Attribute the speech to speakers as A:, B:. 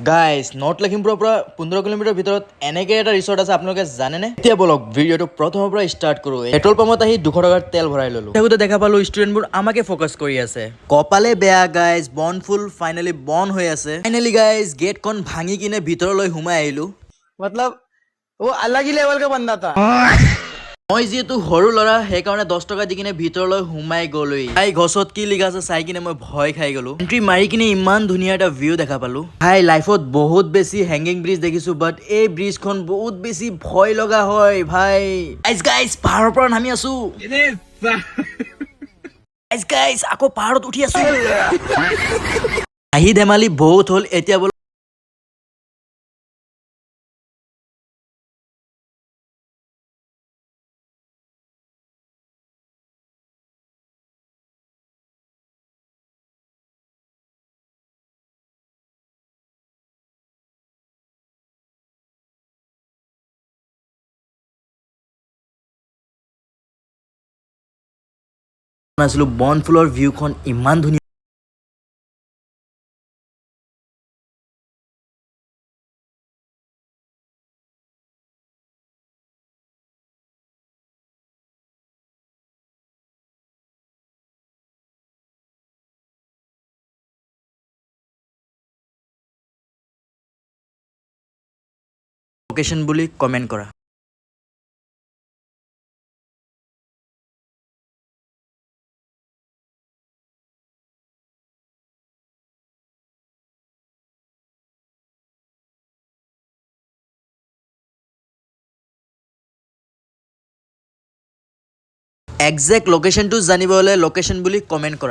A: Guys north লখিমপুৰৰ পৰা 15 kilometre ভিতৰত এনেকৈ এটা ৰিচৰ্ট আছে আপোনালোকে জানেনে? এতিয়া বলক ভিডিঅ'টো প্ৰথমৰ পৰা ষ্টাৰ্ট কৰোঁ। পেট্ৰল পাম্পত আহি 200 টকাৰ তেল ভৰাই ল'লো। থাকোঁতে দেখা পালোঁ ষ্টুডেণ্টবোৰ আমাকে ফ'কাছ কৰি আছে। কপালে বেয়া গাইজ, বনফুল ফাইনেলি বন হৈ আছে। ফাইনেলি গাইজ গেটখন ভাঙি কিনে ভিতৰলৈ সোমাই আহিলোঁ।
B: मतलब वो अलग ही लेवल का बंदा था।
A: মই যিহেতু সৰু ল'ৰা সেইকাৰণে 10 টকা দি কিনে ভিতৰলৈ সোমাই গ'লোই। ভাই গছত কি লিখা আছে চাই কিনে মই ভয় খাই গ'লো। এণ্ট্ৰি মাৰি কিনে ইমান ধুনীয়া এটা ভিউ দেখা পালোঁ। ভাই লাইফত বহুত বেছি হেংগিং ব্ৰিজ দেখিছোঁ, বাট এই ব্ৰিজখন বহুত বেছি ভয় লগা হয় ভাই। গাইজ পাহাৰৰ পৰা নামি আছো। গাইজ আকৌ পাহাৰত উঠি আছো। আহি ধেমালি বহুত হ'ল, এতিয়া বোলো আছিলো বনফুলৰ ভিউখন ইমান ধুনীয়া। লোকেশ্যন বুলি কমেণ্ট কৰা। একজেক্ট লোকেশ্যনটো জানিব হ'লে লোকেশ্যন বুলি কমেণ্ট কৰা।